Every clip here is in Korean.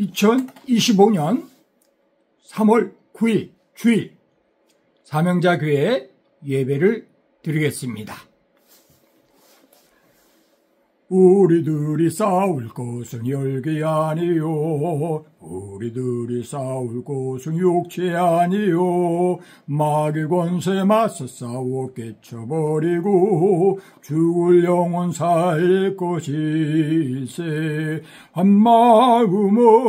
2025년 3월 9일 주일 사명자교회 예배를 드리겠습니다. 우리들이 싸울 것은 혈기 아니요, 우리들이 싸울 것은 육체 아니요, 마귀 권세 맞서 싸워 깨쳐버리고 죽을 영혼 살 것일세. 한마음으로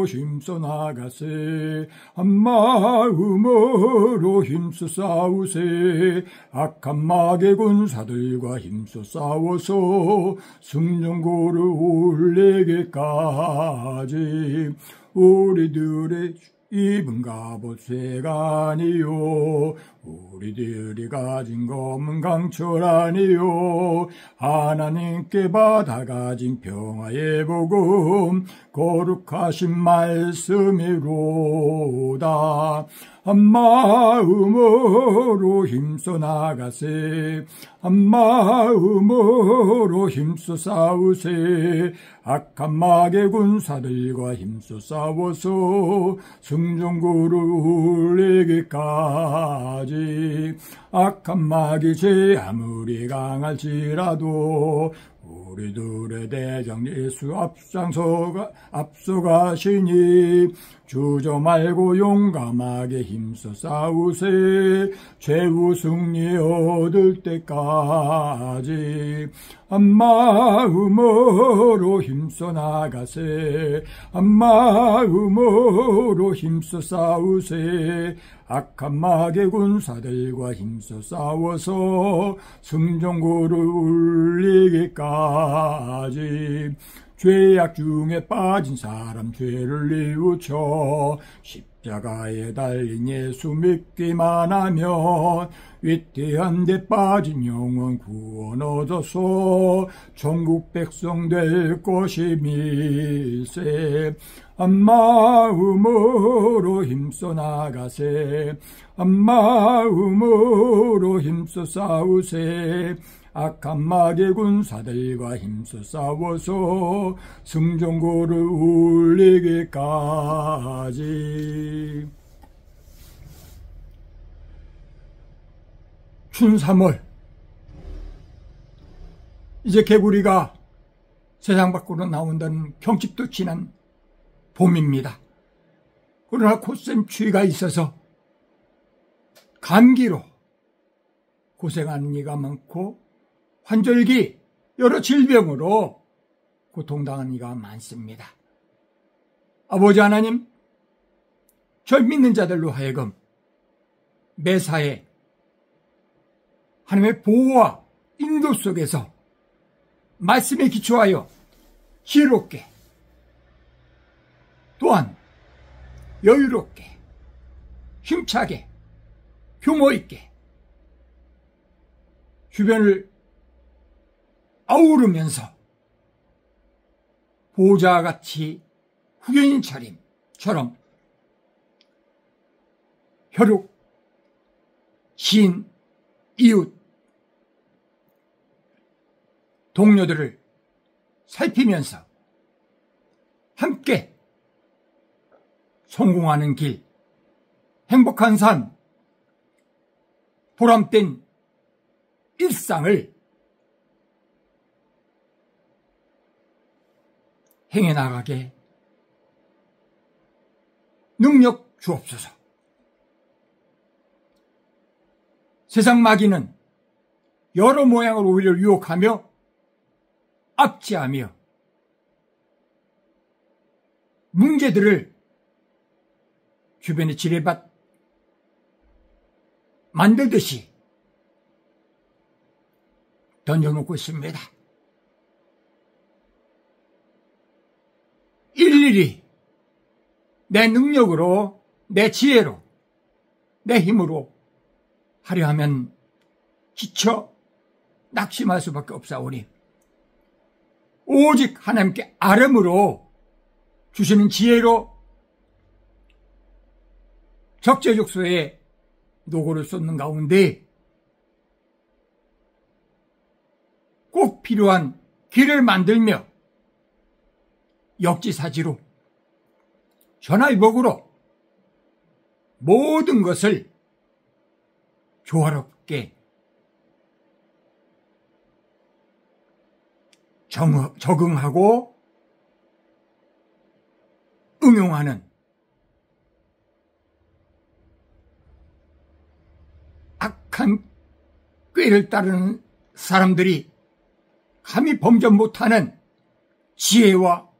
힘써 나가세, 한마음으로 힘써 싸우세. 악한 마귀 군사들과 힘써 싸워서 승전고를 올리기까지. 우리들의 입은 갑옷 쇠가 아니요, 우리들이 가진 검은 강철 아니요, 하나님께 받아 가진 평화의 복음 거룩하신 말씀이로다. 한마음으로 힘써 나가세, 한마음으로 힘써 싸우세. 악한 마귀 군사들과 힘써 싸워서 승전고를 올리기까지. 악한 마귀 죄 아무리 강할지라도 우리들의 대장 예수 앞서가시니 주저 말고 용감하게 힘써 싸우세. 최후 승리 얻을 때까지. 한마음으로 힘써 나가세, 한마음으로 힘써 싸우세. 악한 마귀 군사들과 힘써 싸워서 승전고를 울리기까지. 죄악 중에 빠진 사람 죄를 뉘우쳐 십자가에 달린 예수 믿기만 하면 위태한 데 빠진 영혼 구원 얻어서 천국 백성 될 것임일세. 한마음으로 힘써 나가세, 한마음으로 힘써 싸우세. 악한 마귀 군사들과 힘써 싸워서 승전고를 울리기까지. 춘3월, 이제 개구리가 세상 밖으로 나온다는 경칩도 지난 봄입니다. 그러나 곧샘 추위가 있어서 감기로 고생하는 이가 많고 환절기 여러 질병으로 고통당하는 이가 많습니다. 아버지 하나님, 절 믿는 자들로 하여금 매사에 하나님의 보호와 인도 속에서 말씀에 기초하여 지혜롭게, 또한 여유롭게, 힘차게, 규모 있게 주변을 아우르면서 보호자와 같이 후견인 차림처럼 혈육, 지인, 이웃, 동료들을 살피면서 함께 성공하는 길, 행복한 삶, 보람된 일상을 행해 나가게 능력 주옵소서. 세상 마귀는 여러 모양으로 우리를 유혹하며 압제하며 문제들을 주변에 지뢰밭 만들듯이 던져놓고 있습니다. 일일이 내 능력으로, 내 지혜로, 내 힘으로 하려 하면 지쳐 낙심할 수밖에 없사오니 오직 하나님께 아뢰므로 주시는 지혜로 적재적소에 노고를 쏟는 가운데 꼭 필요한 길을 만들며 역지사지로 전화위복으로 모든 것을 조화롭게 적응하고 응용하는 악한 꾀를 따르는 사람들이 감히 범접 못하는 지혜와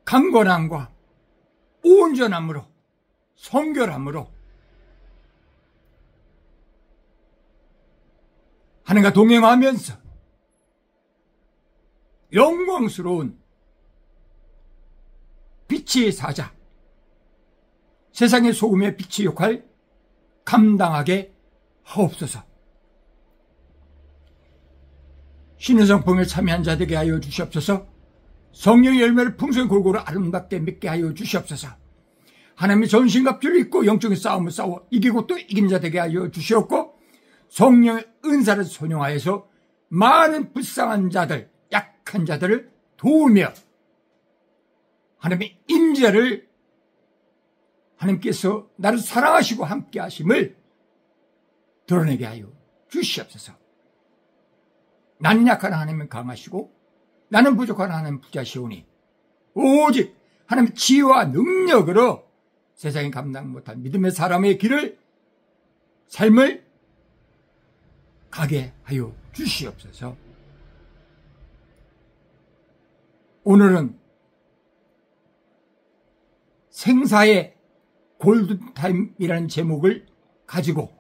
강건함과 온전함으로 성결함으로 하나님과 동행하면서 영광스러운 빛의 사자, 세상의 소금의 빛의 역할 감당하게 하옵소서. 신의 성품에 참여한 자되게 하여 주시옵소서. 성령의 열매를 풍성히 골고루 아름답게 맺게 하여 주시옵소서. 하나님의 전신갑주를 입고 영적인 싸움을 싸워 이기고 또 이긴 자되게 하여 주시옵고, 성령의 은사를 선용하여서 많은 불쌍한 자들, 약한 자들을 도우며 하나님의 임재를, 하나님께서 나를 사랑하시고 함께 하심을 드러내게 하여 주시옵소서. 나는 약한 하나님은 강하시고 나는 부족한 하나님은 부자시오니 오직 하나님의 지혜와 능력으로 세상이 감당 못한 믿음의 사람의 길을, 삶을 가게 하여 주시옵소서. 오늘은 생사의 골든타임이라는 제목을 가지고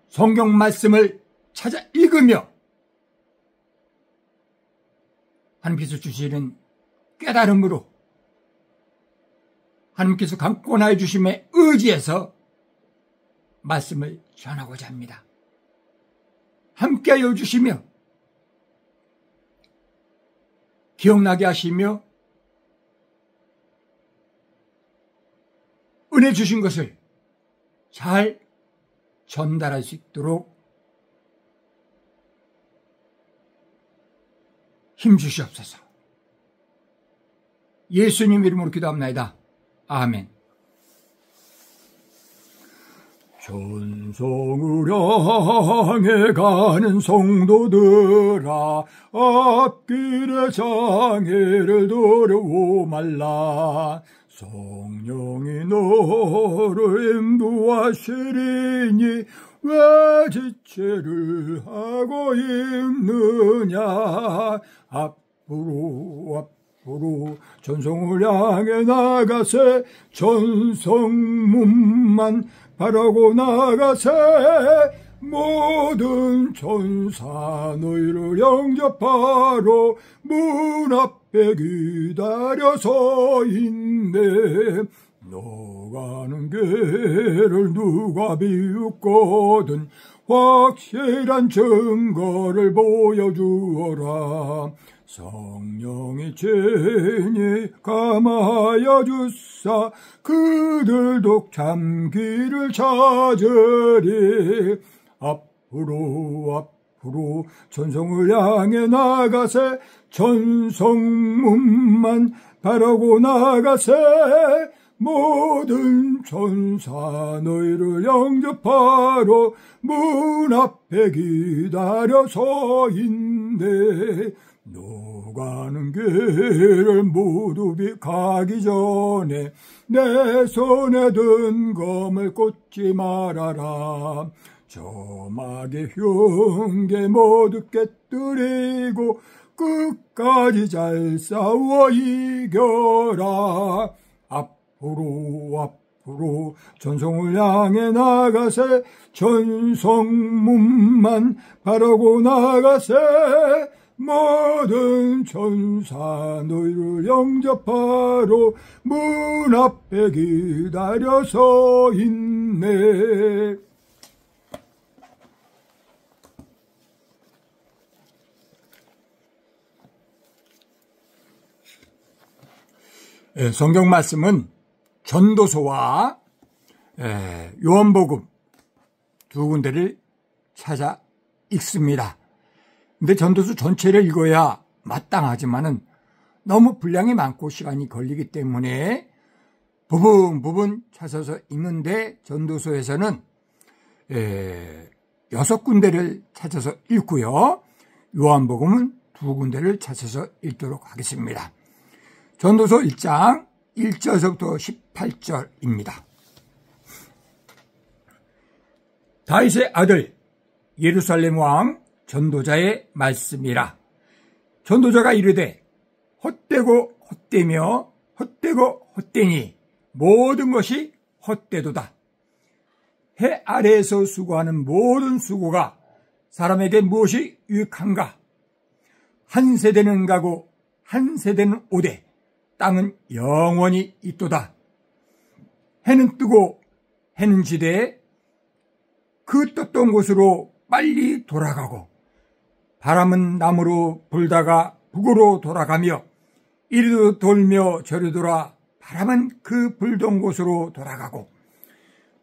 성경 말씀을 찾아 읽으며 하나님께서 주시는 깨달음으로 하나님께서 강권하여 주심에 의지해서 말씀을 전하고자 합니다. 함께하여 주시며 기억나게 하시며 은혜 주신 것을 잘 전달할 수 있도록 힘 주시옵소서. 예수님 이름으로 기도합나이다. 아멘. 전성을 향해 가는 성도들아, 앞길의 장애를 두려워 말라. 성령이 너를 인도하시리니 왜 지체를 하고 있느냐. 앞으로 전성을 향해 나가세. 전성문만 바라고 나가세. 모든 천사 너희를 영접하러 문 앞에 기다려 서 있네. 너 가는 길을 누가 비웃거든 확실한 증거를 보여주어라. 성령이 친히 감하여 주사 그들도 참기를 찾으리. 앞으로 전성을 향해 나가세. 전성문만 바라고 나가세. 모든 천사 너희를 영접하러 문 앞에 기다려 서 있네. 너 가는 길을 모두 가기 전에 내 손에 든 검을 꽂지 말아라. 저 마귀의 흉계 모두 깨뜨리고 끝까지 잘 싸워 이겨라. 앞으로 전성을 향해 나가세. 전성문만 바라고 나가세. 모든 천사 너희를 영접하러 문 앞에 기다려 서 있네. 성경 말씀은 전도서와 요한복음 두 군데를 찾아 읽습니다. 근데 전도서 전체를 읽어야 마땅하지만은 너무 분량이 많고 시간이 걸리기 때문에 부분 찾아서 읽는데 전도서에서는 6군데를 찾아서 읽고요. 요한복음은 2군데를 찾아서 읽도록 하겠습니다. 전도서 1장 1절서부터 18절입니다. 다윗의 아들 예루살렘 왕 전도자의 말씀이라. 전도자가 이르되 헛되고 헛되며 헛되고 헛되니 모든 것이 헛되도다. 해 아래에서 수고하는 모든 수고가 사람에게 무엇이 유익한가? 한 세대는 가고 한 세대는 오되 땅은 영원히 있도다. 해는 뜨고 해는 지되 그 떴던 곳으로 빨리 돌아가고 바람은 남으로 불다가 북으로 돌아가며 이리도 돌며 저리 돌아 바람은 그 불던 곳으로 돌아가고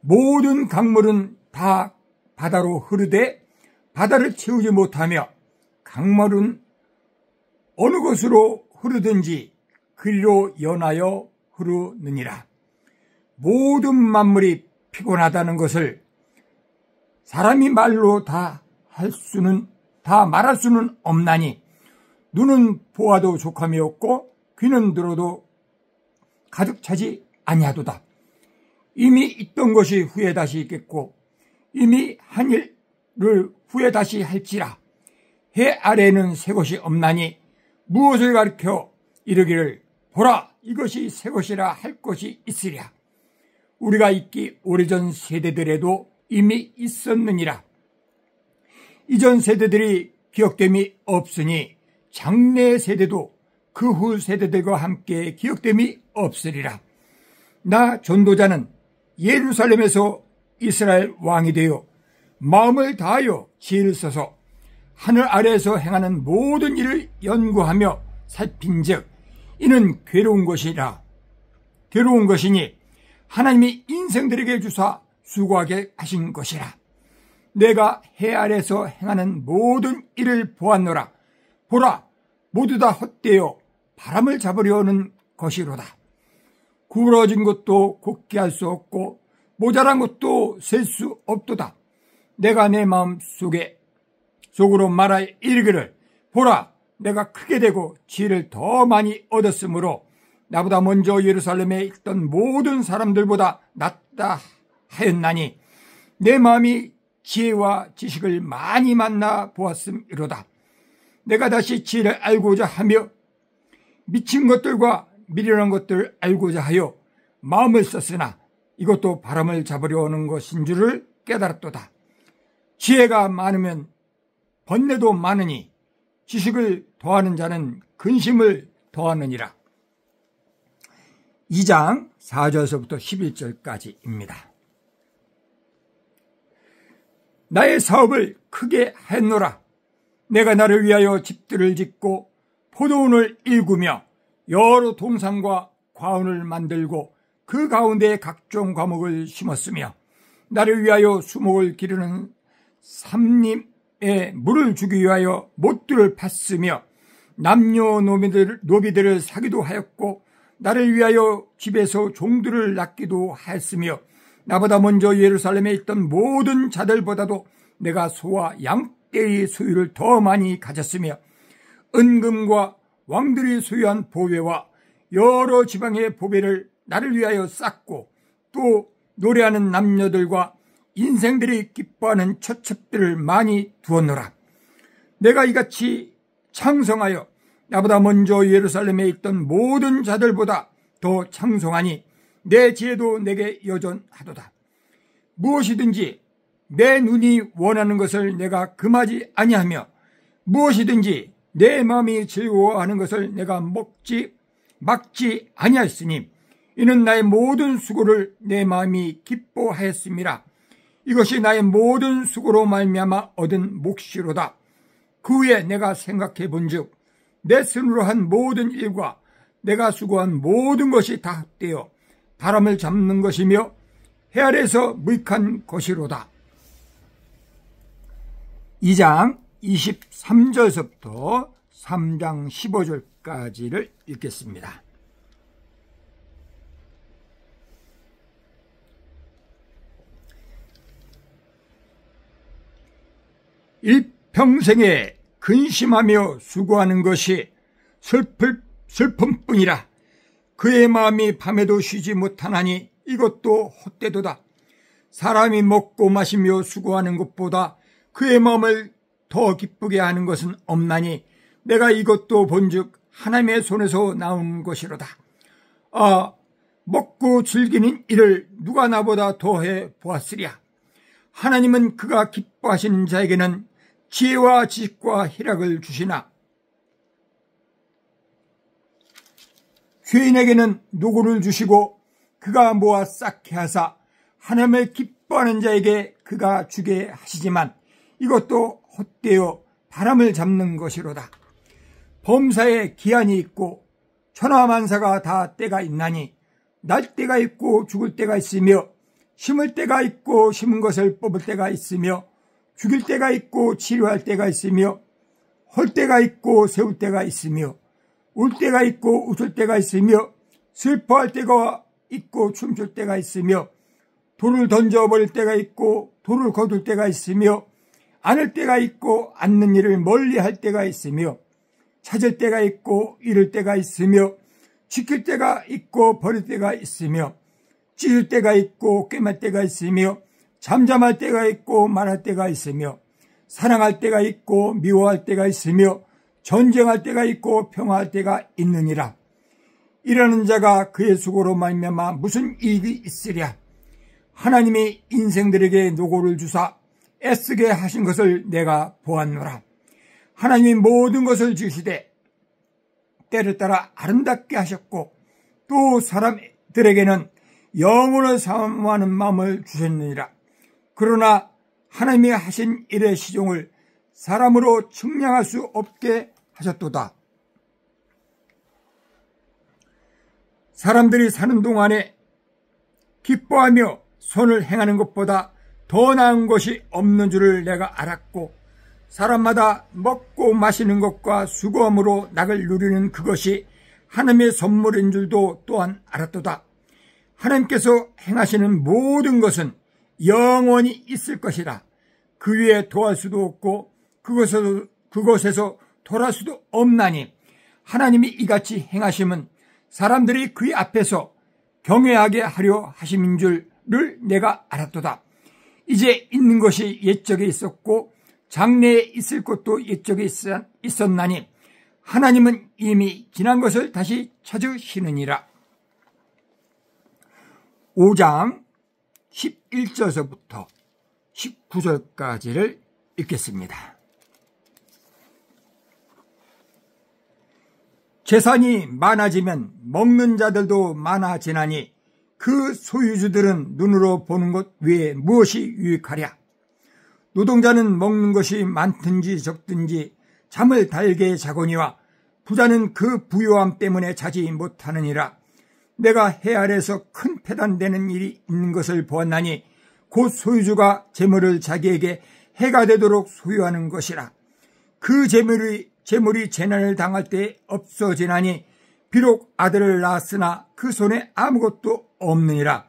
모든 강물은 다 바다로 흐르되 바다를 채우지 못하며 강물은 어느 곳으로 흐르든지 그리로 연하여 흐르느니라. 모든 만물이 피곤하다는 것을 사람이 말로 다 말할 수는 없나니 눈은 보아도 족함이 없고 귀는 들어도 가득 차지 아니하도다. 이미 있던 것이 후에 다시 있겠고 이미 한 일을 후에 다시 할지라. 해 아래에는 새 것이 없나니 무엇을 가리켜 이르기를 보라 이것이 새 것이라 할 것이 있으랴. 우리가 있기 오래전 세대들에도 이미 있었느니라. 이전 세대들이 기억됨이 없으니 장래 세대도 그 후 세대들과 함께 기억됨이 없으리라. 나 전도자는 예루살렘에서 이스라엘 왕이 되어 마음을 다하여 지혜를 써서 하늘 아래에서 행하는 모든 일을 연구하며 살핀즉 이는 괴로운 것이니 하나님이 인생들에게 주사 수고하게 하신 것이라. 내가 해 아래에서 행하는 모든 일을 보았노라. 보라 모두 다 헛되어 바람을 잡으려는 것이로다. 구부러진 것도 곱게 할 수 없고 모자란 것도 셀 수 없도다. 내가 내 마음 속으로 말하여 이르기를 보라 내가 크게 되고 지혜를 더 많이 얻었으므로 나보다 먼저 예루살렘에 있던 모든 사람들보다 낫다 하였나니 내 마음이 지혜와 지식을 많이 만나 보았음이로다. 내가 다시 지혜를 알고자 하며 미친 것들과 미련한 것들을 알고자 하여 마음을 썼으나 이것도 바람을 잡으려 하는 것인 줄을 깨달았도다. 지혜가 많으면 번뇌도 많으니 지식을 더하는 자는 근심을 더하느니라. 2장 4절서부터 11절까지입니다. 나의 사업을 크게 했노라. 내가 나를 위하여 집들을 짓고 포도원을 일구며 여러 동산과 과원을 만들고 그 가운데에 각종 과목을 심었으며 나를 위하여 수목을 기르는 삼림에 물을 주기 위하여 못들을 팠으며 남녀노비들을 사기도 하였고 나를 위하여 집에서 종들을 낳기도 하였으며 나보다 먼저 예루살렘에 있던 모든 자들보다도 내가 소와 양떼의 소유를 더 많이 가졌으며 은금과 왕들이 소유한 보배와 여러 지방의 보배를 나를 위하여 쌓고 또 노래하는 남녀들과 인생들이 기뻐하는 처첩들을 많이 두었노라. 내가 이같이 창성하여 나보다 먼저 예루살렘에 있던 모든 자들보다 더 창성하니 내 지혜도 내게 여전하도다. 무엇이든지 내 눈이 원하는 것을 내가 금하지 아니하며 무엇이든지 내 마음이 즐거워하는 것을 내가 막지 아니하였으니 이는 나의 모든 수고를 내 마음이 기뻐하였음이라. 이것이 나의 모든 수고로 말미암아 얻은 몫이로다. 그 후에 내가 생각해 본즉 내 손으로 한 모든 일과 내가 수고한 모든 것이 다 헛되어 바람을 잡는 것이며 해 아래에서 무익한 것이로다. 2장 23절서부터 3장 15절까지를 읽겠습니다. 일평생에 근심하며 수고하는 것이 슬픔뿐이라. 그의 마음이 밤에도 쉬지 못하나니 이것도 헛되도다. 사람이 먹고 마시며 수고하는 것보다 그의 마음을 더 기쁘게 하는 것은 없나니 내가 이것도 본즉 하나님의 손에서 나온 것이로다. 아, 먹고 즐기는 일을 누가 나보다 더해 보았으랴. 하나님은 그가 기뻐하시는 자에게는 지혜와 지식과 희락을 주시나 죄인에게는 노고를 주시고 그가 모아 쌓게 하사 하나님을 기뻐하는 자에게 그가 주게 하시지만 이것도 헛되어 바람을 잡는 것이로다. 범사에 기한이 있고 천하만사가 다 때가 있나니 날 때가 있고 죽을 때가 있으며 심을 때가 있고 심은 것을 뽑을 때가 있으며 죽일 때가 있고 치료할 때가 있으며 헐 때가 있고 세울 때가 있으며 울 때가 있고 웃을 때가 있으며 슬퍼할 때가 있고 춤출 때가 있으며 돌을 던져버릴 때가 있고 돌을 거둘 때가 있으며 안을 때가 있고 앉는 일을 멀리할 때가 있으며 찾을 때가 있고 잃을 때가 있으며 지킬 때가 있고 버릴 때가 있으며 찢을 때가 있고 꿰맬 때가 있으며 잠잠할 때가 있고 말할 때가 있으며 사랑할 때가 있고 미워할 때가 있으며 전쟁할 때가 있고 평화할 때가 있느니라. 이러는 자가 그의 수고로 말미암아 무슨 이익이 있으랴. 하나님이 인생들에게 노고를 주사 애쓰게 하신 것을 내가 보았노라. 하나님이 모든 것을 주시되 때를 따라 아름답게 하셨고 또 사람들에게는 영혼을 사모하는 마음을 주셨느니라. 그러나 하나님이 하신 일의 시종을 사람으로 측량할 수 없게 하셨도다. 사람들이 사는 동안에 기뻐하며 선을 행하는 것보다 더 나은 것이 없는 줄을 내가 알았고 사람마다 먹고 마시는 것과 수고함으로 낙을 누리는 그것이 하나님의 선물인 줄도 또한 알았도다. 하나님께서 행하시는 모든 것은 영원히 있을 것이라. 그 위에 더할 수도 없고 그것에서 덜할 수도 없나니 하나님이 이같이 행하심은 사람들이 그의 앞에서 경외하게 하려 하심인 줄을 내가 알았도다. 이제 있는 것이 옛적에 있었고 장래에 있을 것도 옛적에 있었나니 하나님은 이미 지난 것을 다시 찾으시느니라. 5장 11절서부터 19절까지를 읽겠습니다. 재산이 많아지면 먹는 자들도 많아지나니 그 소유주들은 눈으로 보는 것 외에 무엇이 유익하랴. 노동자는 먹는 것이 많든지 적든지 잠을 달게 자거니와 부자는 그 부요함 때문에 자지 못하느니라. 내가 해 아래에서 큰 패단되는 일이 있는 것을 보았나니 곧 소유주가 재물을 자기에게 해가 되도록 소유하는 것이라. 그 재물이 재난을 당할 때 없어지나니 비록 아들을 낳았으나 그 손에 아무것도 없느니라.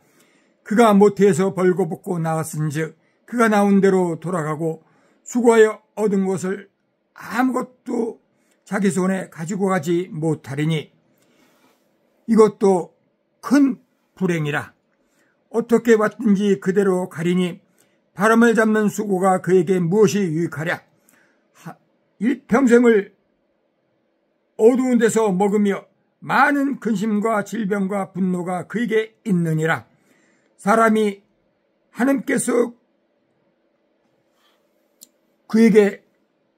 그가 모태에서 벌거벗고 나왔은즉 그가 나온 대로 돌아가고 수고하여 얻은 것을 아무것도 자기 손에 가지고 가지 못하리니 이것도 큰 불행이라. 어떻게 왔든지 그대로 가리니 바람을 잡는 수고가 그에게 무엇이 유익하랴. 일평생을 어두운 데서 먹으며 많은 근심과 질병과 분노가 그에게 있느니라. 사람이 하나님께서 그에게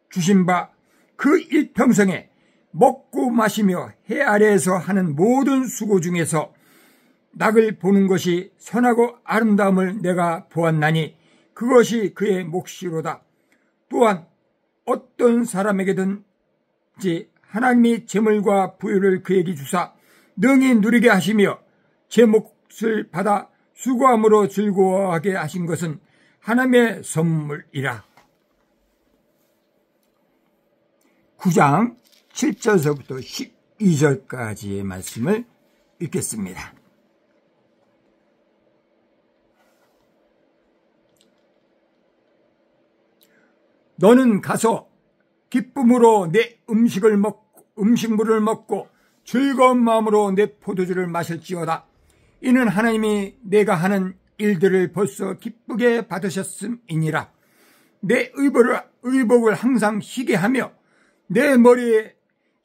주신 바 그 일평생에 먹고 마시며 해 아래에서 하는 모든 수고 중에서 낙을 보는 것이 선하고 아름다움을 내가 보았나니 그것이 그의 몫이로다. 또한 어떤 사람에게든지 하나님이 재물과 부유를 그에게 주사 능히 누리게 하시며 제 몫을 받아 수고함으로 즐거워하게 하신 것은 하나님의 선물이라. 9장 7절서부터 12절까지의 말씀을 읽겠습니다. 너는 가서 기쁨으로 내 음식물을 먹고 즐거운 마음으로 내 포도주를 마실지어다. 이는 하나님이 내가 하는 일들을 벌써 기쁘게 받으셨음이니라. 내 의복을 항상 희게 하며 내 머리에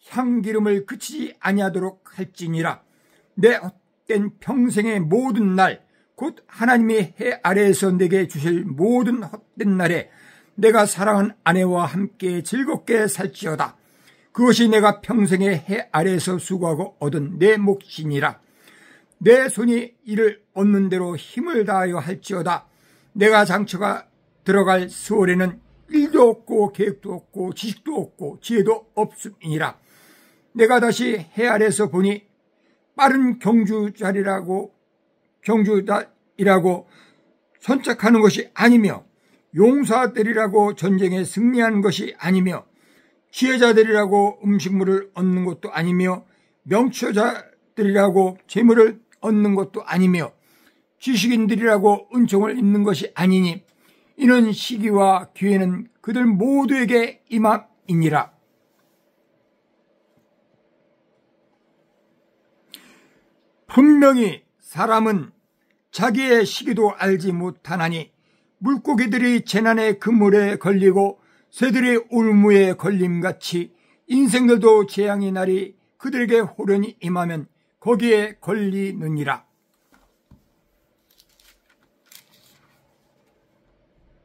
향기름을 그치지 아니하도록 할지니라. 내 헛된 평생의 모든 날, 곧 하나님이 해 아래에서 내게 주실 모든 헛된 날에 내가 사랑하는 아내와 함께 즐겁게 살지어다. 그것이 내가 평생의 해 아래에서 수고하고 얻은 내 몫이니라. 내 손이 이를 얻는 대로 힘을 다하여 할지어다. 내가 장처가 들어갈 수월에는 일도 없고 계획도 없고 지식도 없고 지혜도 없음이니라. 내가 다시 해 아래에서 보니 빠른 경주자이라고 선착하는 것이 아니며 용사들이라고 전쟁에 승리하는 것이 아니며 지혜자들이라고 음식물을 얻는 것도 아니며 명철자들이라고 재물을 얻는 것도 아니며 지식인들이라고 은총을 입는 것이 아니니 이는 시기와 기회는 그들 모두에게 임함이니라. 분명히 사람은 자기의 시기도 알지 못하나니 물고기들이 재난의 그물에 걸리고 새들이 울무에 걸림같이 인생들도 재앙의 날이 그들에게 호련히 임하면 거기에 걸리느니라.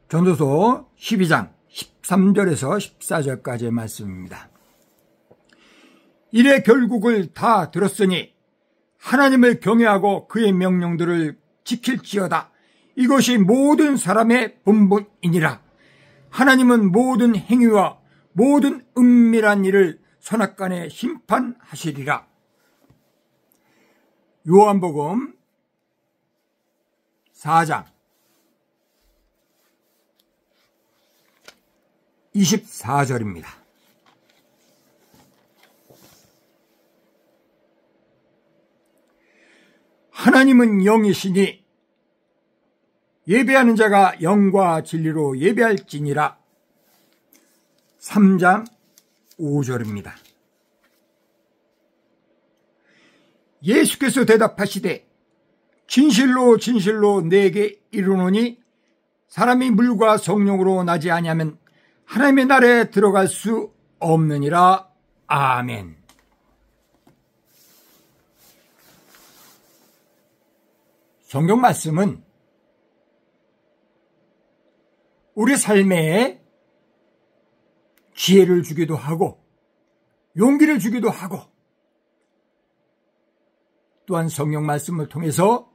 전도서 12장 13절에서 14절까지의 말씀입니다. 이래 결국을 다 들었으니 하나님을 경외하고 그의 명령들을 지킬지어다. 이것이 모든 사람의 본분이니라. 하나님은 모든 행위와 모든 은밀한 일을 선악간에 심판하시리라. 요한복음 4장 24절입니다. 하나님은 영이시니 예배하는 자가 영과 진리로 예배할지니라. 3장 5절입니다. 예수께서 대답하시되 진실로 진실로 내게 이르노니 사람이 물과 성령으로 나지 아니하면 하나님의 나라에 들어갈 수 없느니라. 아멘. 성경 말씀은 우리 삶에 지혜를 주기도 하고 용기를 주기도 하고 또한 성경 말씀을 통해서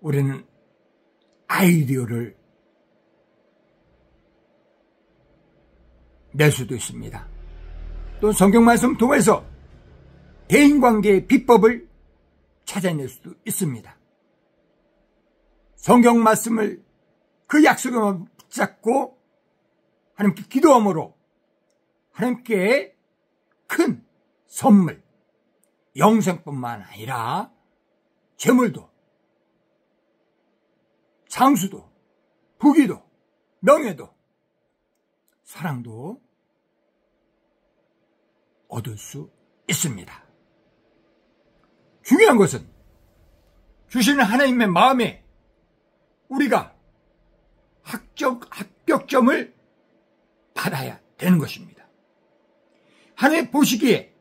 우리는 아이디어를 낼 수도 있습니다. 또 성경 말씀을 통해서 대인관계의 비법을 찾아낼 수도 있습니다. 성경 말씀을 그 약속을 붙잡고 하나님께 기도함으로 하나님께 큰 선물, 영생뿐만 아니라 재물도, 장수도, 부귀도, 명예도, 사랑도 얻을 수 있습니다. 중요한 것은 주시는 하나님의 마음에 우리가 합격점을 받아야 되는 것입니다. 하나님 보시기에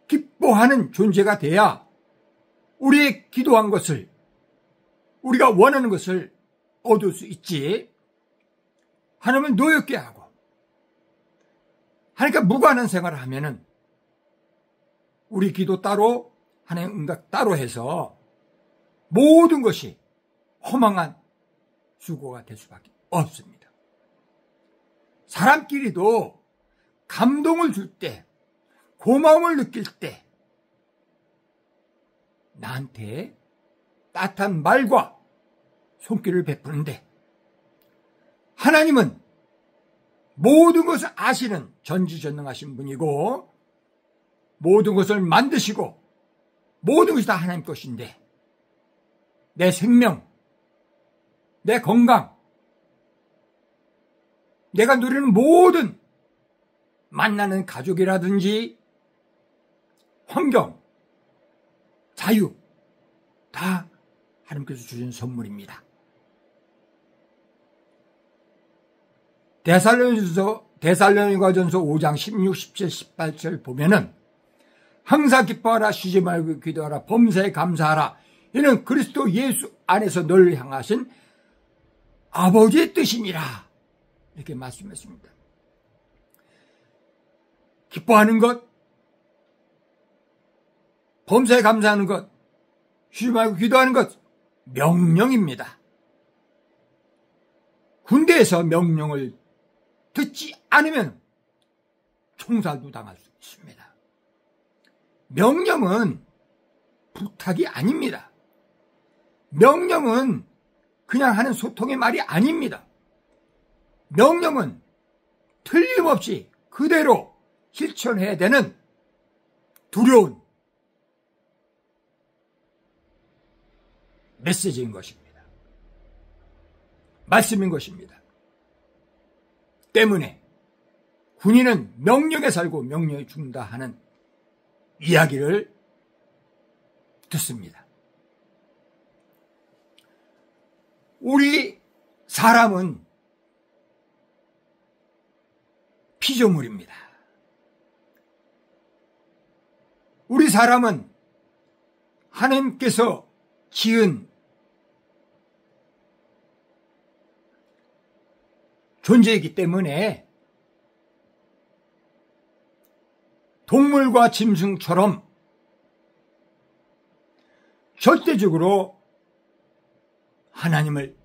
기뻐하는 존재가 돼야 우리의 기도한 것을, 우리가 원하는 것을 얻을 수 있지. 하나님을 노엽게 하고 하나님과 무관한 생활을 하면은 우리 기도 따로 하나님 응답 따로 해서 모든 것이 허망한 수고가 될 수밖에 없습니다. 사람끼리도 감동을 줄 때, 고마움을 느낄 때 나한테 따뜻한 말과 손길을 베푸는데 하나님은 모든 것을 아시는 전지전능하신 분이고 모든 것을 만드시고 모든 것이 다 하나님 것인데 내 생명, 내 건강, 내가 누리는 모든 만나는 가족이라든지 환경, 자유 다 하나님께서 주신 선물입니다. 데살로니가전서 5장 16, 17, 18절 보면은 항상 기뻐하라, 쉬지 말고 기도하라, 범사에 감사하라. 이는 그리스도 예수 안에서 너를 향하신 아버지의 뜻이니라. 이렇게 말씀했습니다. 기뻐하는 것, 범사에 감사하는 것, 쉬지 말고 기도하는 것, 명령입니다. 군대에서 명령을 듣지 않으면 총살도 당할 수 있습니다. 명령은 부탁이 아닙니다. 명령은 그냥 하는 소통의 말이 아닙니다. 명령은 틀림없이 그대로 실천해야 되는 두려운 메시지인 것입니다. 말씀인 것입니다. 때문에 군인은 명령에 살고 명령에 죽는다 하는 이야기를 듣습니다. 우리 사람은 피조물입니다. 우리 사람은 하나님께서 지은 존재이기 때문에 동물과 짐승처럼 절대적으로 하나님을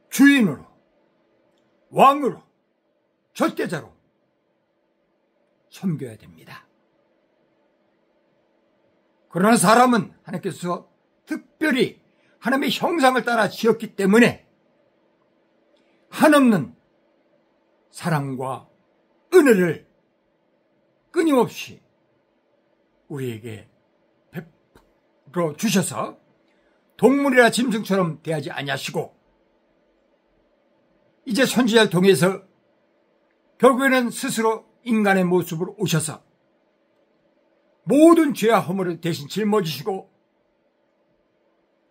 주인으로, 왕으로, 절대자로 섬겨야 됩니다. 그러나 사람은 하나님께서 특별히 하나님의 형상을 따라 지었기 때문에 한없는 사랑과 은혜를 끊임없이 우리에게 베풀어 주셔서 동물이나 짐승처럼 대하지 아니하시고 이제 선지자를 통해서 결국에는 스스로 인간의 모습으로 오셔서 모든 죄와 허물을 대신 짊어지시고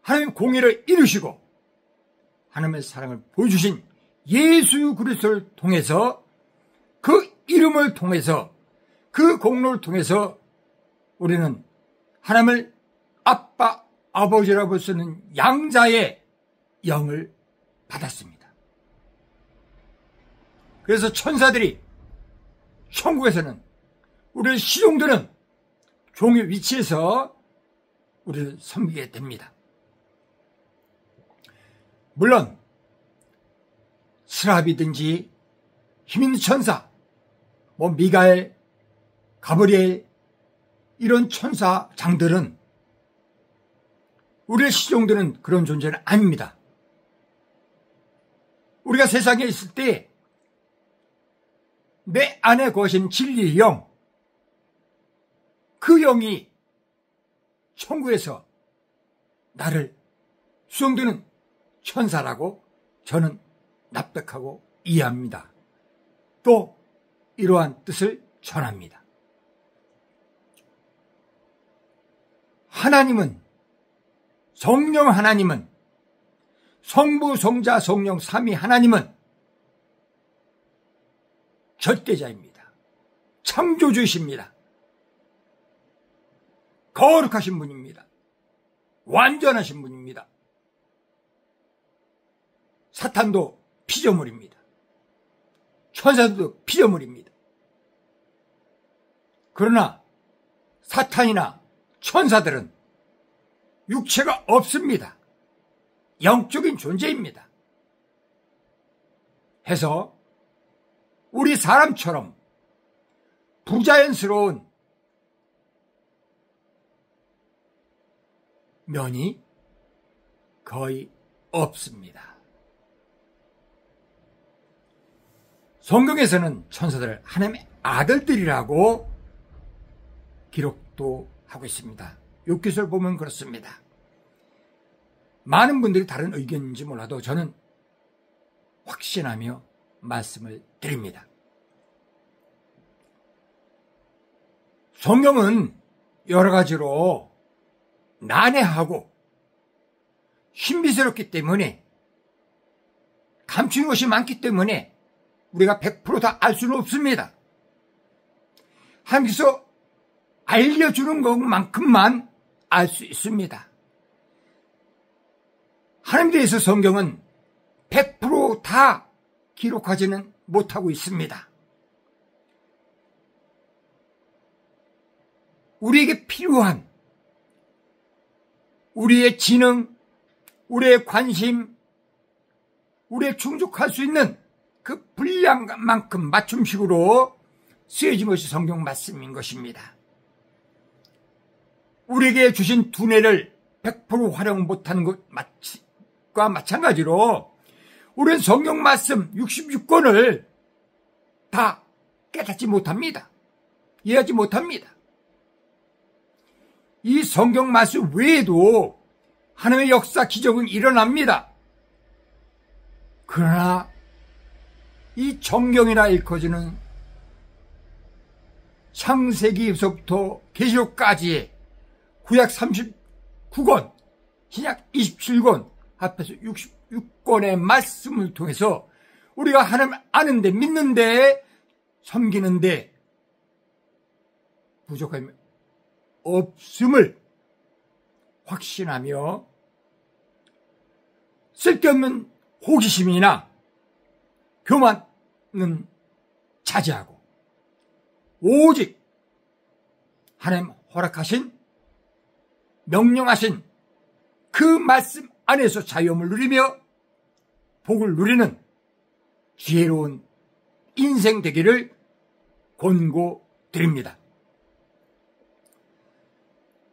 하나님의 공의를 이루시고 하나님의 사랑을 보여주신 예수 그리스도를 통해서 그 이름을 통해서 그 공로를 통해서 우리는 하나님을 아빠, 아버지라고 쓰는 양자의 영을 받았습니다. 그래서 천사들이 천국에서는 우리를 시종드는 종의 위치에서 우리를 섬기게 됩니다. 물론 스라비든지 힘있는 천사, 미가엘, 가브리엘 이런 천사장들은 우리를 시종드는 그런 존재는 아닙니다. 우리가 세상에 있을 때 내 안에 거신 진리의 영, 그 영이 천국에서 나를 수용드는 천사라고 저는 납득하고 이해합니다. 또 이러한 뜻을 전합니다. 하나님은, 성령 하나님은, 성부, 성자, 성령 삼위 하나님은 절대자입니다. 창조주이십니다. 거룩하신 분입니다. 완전하신 분입니다. 사탄도 피조물입니다. 천사도 피조물입니다. 그러나 사탄이나 천사들은 육체가 없습니다. 영적인 존재입니다. 해서 우리 사람처럼 부자연스러운 면이 거의 없습니다. 성경에서는 천사들을 하나님의 아들들이라고 기록도 하고 있습니다. 욥기서를 보면 그렇습니다. 많은 분들이 다른 의견인지 몰라도 저는 확신하며 말씀을 드립니다. 성경은 여러 가지로 난해하고 신비스럽기 때문에, 감추는 것이 많기 때문에 우리가 100% 다 알 수는 없습니다. 하나님께서 알려주는 것만큼만 알 수 있습니다. 하나님에 대해서 성경은 100% 다 기록하지는 못하고 있습니다. 우리에게 필요한 우리의 지능, 우리의 관심, 우리의 충족할 수 있는 그 분량만큼 맞춤식으로 쓰여진 것이 성경 말씀인 것입니다. 우리에게 주신 두뇌를 100% 활용 못하는 것과 마찬가지로 우리는 성경 말씀 66권을 다 깨닫지 못합니다. 이해하지 못합니다. 이 성경 말씀 외에도 하나님의 역사 기적은 일어납니다. 그러나 이 정경이라 일컬어지는 창세기에서부터 계시록까지의 구약 39권, 신약 27권, 합해서 66권의 말씀을 통해서 우리가 하나님을 아는데, 믿는데, 섬기는데 부족함이 없음을 확신하며 쓸데없는 호기심이나 교만은 자제하고 오직 하나님 허락하신, 명령하신 그 말씀 안에서 자유함을 누리며 복을 누리는 지혜로운 인생 되기를 권고드립니다.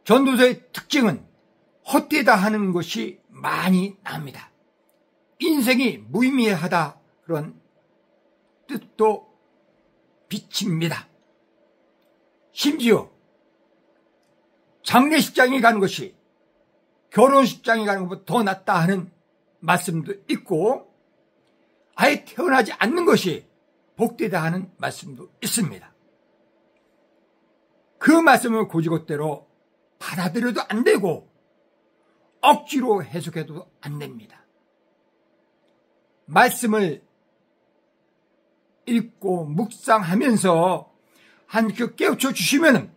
전도서의 특징은 헛되다 하는 것이 많이 나옵니다. 인생이 무의미하다, 그런 뜻도 비칩니다. 심지어 장례식장에 가는 것이 결혼식장에 가는 것보다 더 낫다 하는 말씀도 있고, 아예 태어나지 않는 것이 복되다 하는 말씀도 있습니다. 그 말씀을 고지것대로 받아들여도 안 되고 억지로 해석해도 안 됩니다. 말씀을 읽고 묵상하면서 하나님께 깨우쳐 주시면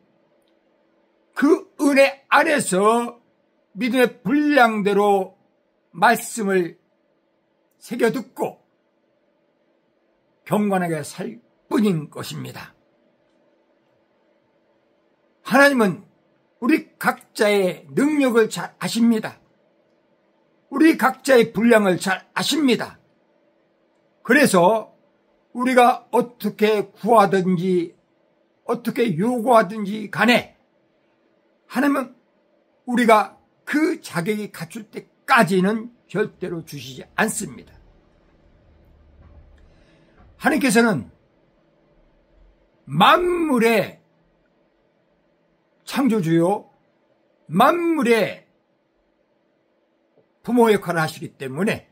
그 은혜 안에서 믿음의 분량대로 말씀을 새겨듣고 경건하게 살 뿐인 것입니다. 하나님은 우리 각자의 능력을 잘 아십니다. 우리 각자의 분량을 잘 아십니다. 그래서 우리가 어떻게 구하든지 어떻게 요구하든지 간에 하나님은 우리가 그 자격이 갖출 때까지는 절대로 주시지 않습니다. 하나님께서는 만물의 창조주요, 만물의 부모 역할을 하시기 때문에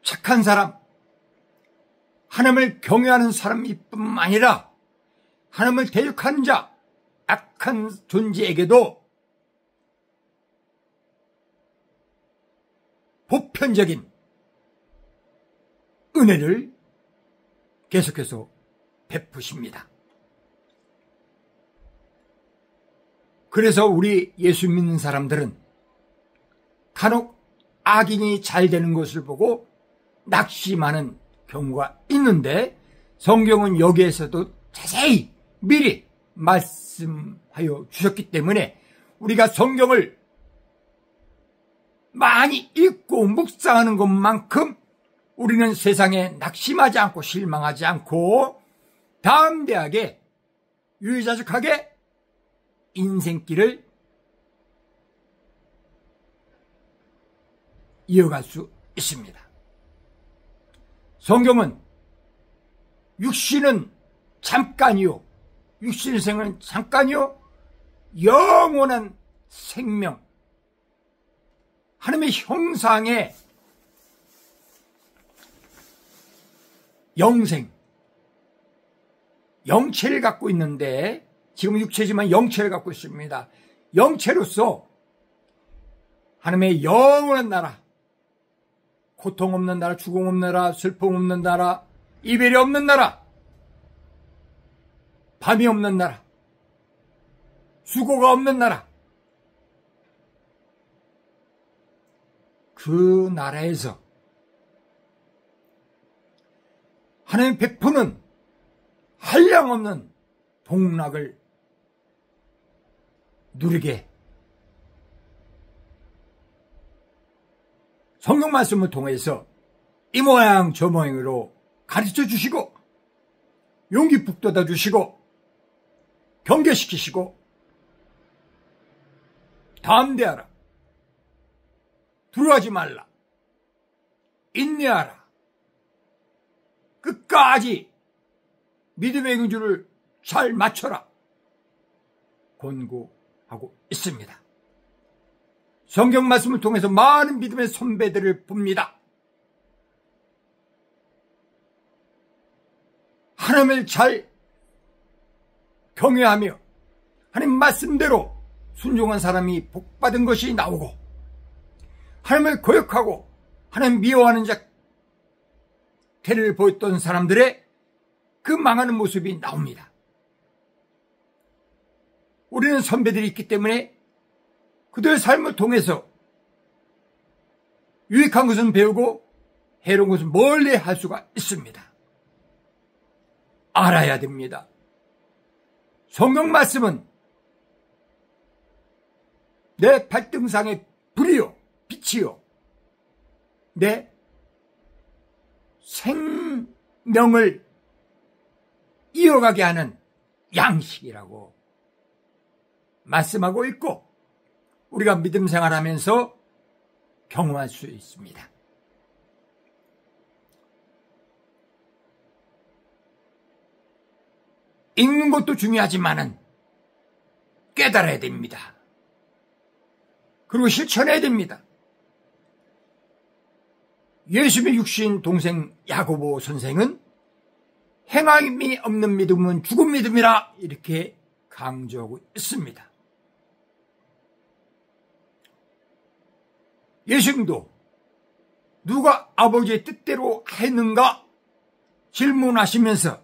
착한 사람, 하나님을 경외하는 사람뿐만 아니라 하나님을 대적하는 자, 악한 존재에게도 보편적인 은혜를 계속해서 베푸십니다. 그래서 우리 예수 믿는 사람들은 간혹 악인이 잘 되는 것을 보고 낙심하는 경우가 있는데, 성경은 여기에서도 자세히 미리 말씀하여 주셨기 때문에 우리가 성경을 많이 읽고 묵상하는 것만큼 우리는 세상에 낙심하지 않고 실망하지 않고 담대하게 유유자적하게 인생길을 이어갈 수 있습니다. 성경은 육신은 잠깐이요, 육신의 생은 잠깐이요, 영원한 생명, 하나님의 형상의 영생, 영체를 갖고 있는데, 지금 육체지만 영체를 갖고 있습니다. 영체로서 하나님의 영원한 나라, 고통 없는 나라, 죽음 없는 나라, 슬픔 없는 나라, 이별이 없는 나라, 밤이 없는 나라, 수고가 없는 나라, 그 나라에서 하나님 베푸는 한량없는 복락을 누리게 성경 말씀을 통해서 이 모양 저 모양으로 가르쳐 주시고 용기 북돋아 주시고 경계시키시고 담대하라, 두려워하지 말라, 인내하라, 끝까지 믿음의 경주를 잘 맞춰라 권고하고 있습니다. 성경 말씀을 통해서 많은 믿음의 선배들을 봅니다. 하나님을 잘 경외하며 하나님 말씀대로 순종한 사람이 복받은 것이 나오고, 하나님을 거역하고 하나님 미워하는 자 태를 보였던 사람들의 그 망하는 모습이 나옵니다. 우리는 선배들이 있기 때문에 그들의 삶을 통해서 유익한 것은 배우고 해로운 것은 멀리 할 수가 있습니다. 알아야 됩니다. 성경 말씀은 내 발등상의 불이요, 빛이요, 내 생명을 이어가게 하는 양식이라고 말씀하고 있고, 우리가 믿음 생활하면서 경험할 수 있습니다. 읽는 것도 중요하지만은 깨달아야 됩니다. 그리고 실천해야 됩니다. 예수님의 육신 동생 야고보 선생은 행함이 없는 믿음은 죽은 믿음이라 이렇게 강조하고 있습니다. 예수님도 누가 아버지의 뜻대로 했는가 질문하시면서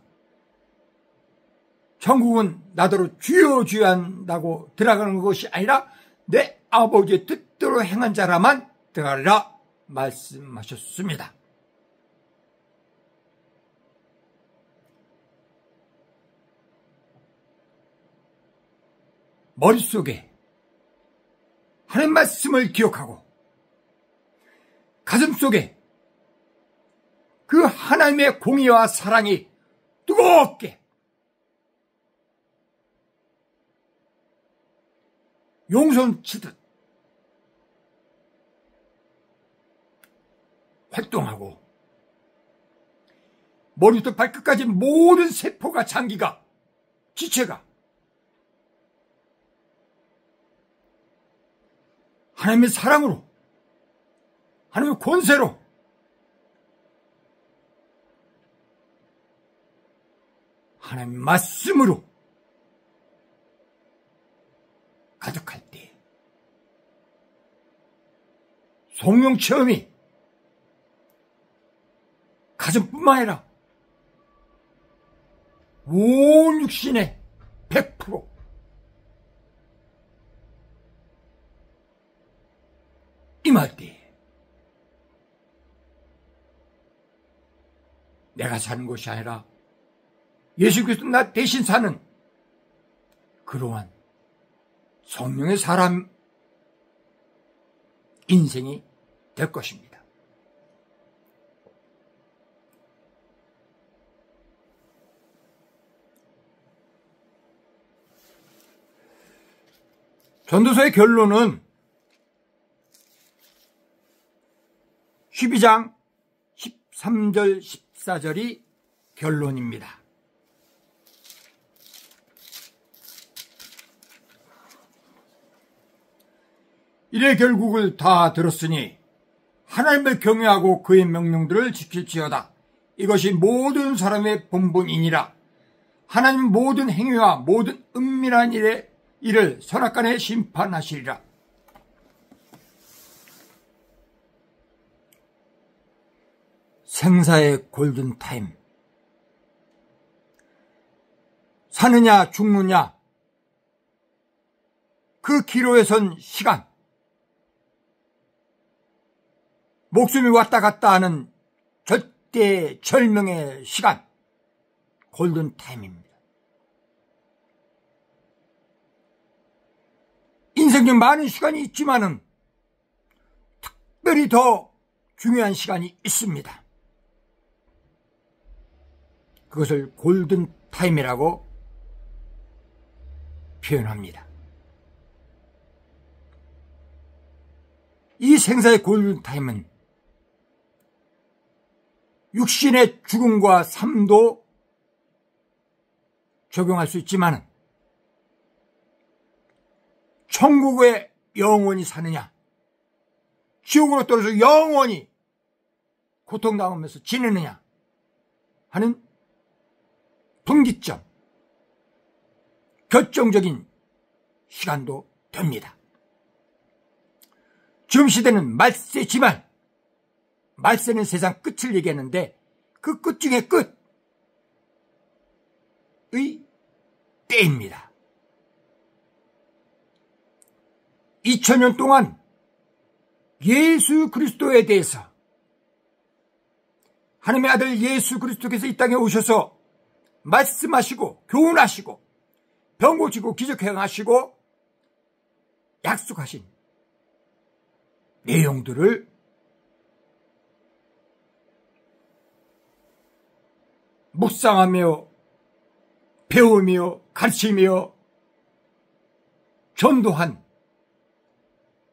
천국은 나더러 주여 주여 한다고 들어가는 것이 아니라 내 아버지의 뜻대로 행한 자라만 들어가리라 말씀하셨습니다. 머릿속에 하나님 말씀을 기억하고 가슴속에 그 하나님의 공의와 사랑이 뜨겁게 용선 치듯 활동하고, 머리부터 발끝까지 모든 세포가, 장기가, 지체가 하나님의 사랑으로, 하나님의 권세로 하나님의 말씀으로 가득할 때 성령 체험이 가슴뿐만 아니라 온 육신의 100% 임할 때 내가 사는 것이 아니라 예수 그리스도 나 대신 사는 그러한 성령의 사람 인생이 될 것입니다. 전도서의 결론은 12장 13절 14절이 결론입니다. 이래 결국을 다 들었으니 하나님을 경외하고 그의 명령들을 지킬지어다. 이것이 모든 사람의 본분이니라. 하나님 모든 행위와 모든 은밀한 일을 선악간에 심판하시리라. 생사의 골든타임. 사느냐 죽느냐 그 기로에 선 시간, 목숨이 왔다 갔다 하는 절대절명의 시간, 골든타임입니다. 인생 중 많은 시간이 있지만은 특별히 더 중요한 시간이 있습니다. 그것을 골든타임이라고 표현합니다. 이 생사의 골든타임은 육신의 죽음과 삶도 적용할 수 있지만 천국에 영원히 사느냐, 지옥으로 떨어져 영원히 고통당하면서 지내느냐 하는 분기점, 결정적인 시간도 됩니다. 지금 시대는 말세지만 말세는 세상 끝을 얘기하는데 그 끝 중에 끝의 때입니다. 2000년 동안 예수 그리스도에 대해서 하나님의 아들 예수 그리스도께서 이 땅에 오셔서 말씀하시고 교훈하시고 병 고치고 기적 행하시고 약속하신 내용들을 묵상하며 배우며 가르치며 전도한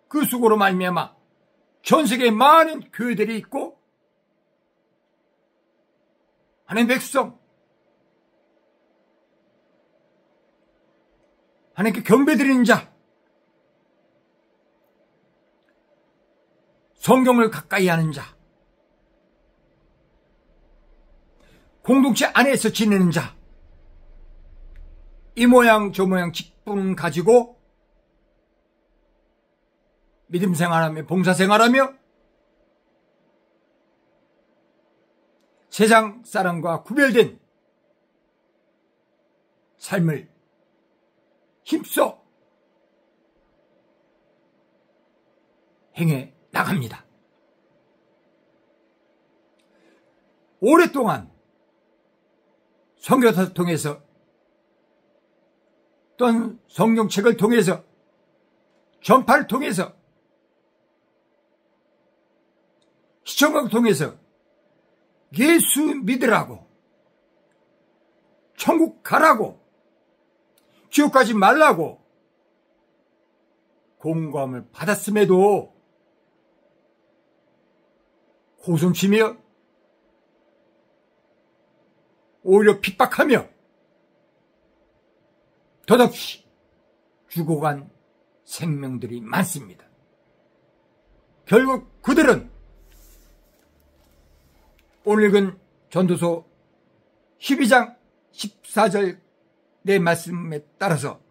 그 수고로 말미암아 전 세계에 많은 교회들이 있고 하나님의 백성, 하나님께 경배드리는 자, 성경을 가까이 하는 자, 공동체 안에서 지내는 자, 이 모양 저 모양 직분 가지고 믿음 생활하며 봉사 생활하며 세상 사람과 구별된 삶을 힘써 행해 나갑니다. 오랫동안 선교사를 통해서 또는 성경책을 통해서 전파를 통해서 시청각을 통해서 예수 믿으라고, 천국 가라고, 지옥 가지 말라고 공감을 받았음에도 고성치며 오히려 핍박하며 덧없이 죽어간 생명들이 많습니다. 결국 그들은 오늘 읽은 전도서 12장 14절 내 말씀에 따라서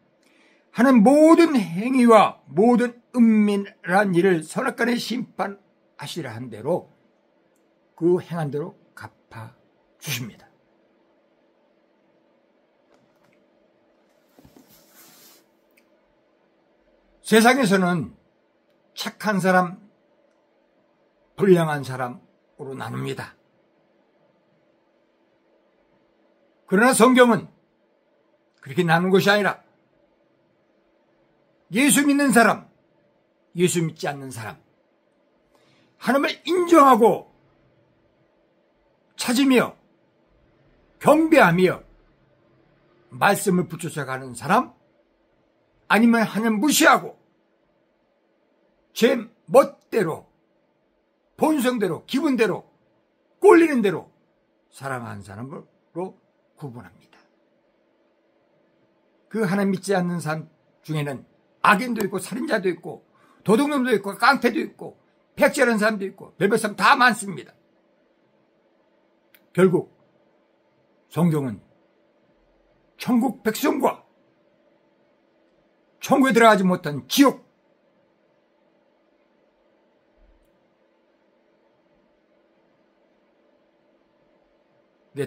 하는 모든 행위와 모든 은밀한 일을 선악간에 심판하시라 한 대로 그 행한 대로 갚아 주십니다. 세상에서는 착한 사람, 불량한 사람으로 나눕니다. 그러나 성경은 그렇게 나눈 것이 아니라 예수 믿는 사람, 예수 믿지 않는 사람, 하나님을 인정하고 찾으며 경배하며 말씀을 붙여서가는 사람, 아니면 하나님 무시하고 제 멋대로 본성대로 기분대로 꼴리는 대로 살아가는 사람으로 구분합니다. 그 하나님 믿지 않는 사람 중에는 악인도 있고 살인자도 있고 도둑놈도 있고 깡패도 있고 백제라는 사람도 있고 별별 사람 다 많습니다. 결국 성경은 천국 백성과 천국에 들어가지 못한 지옥에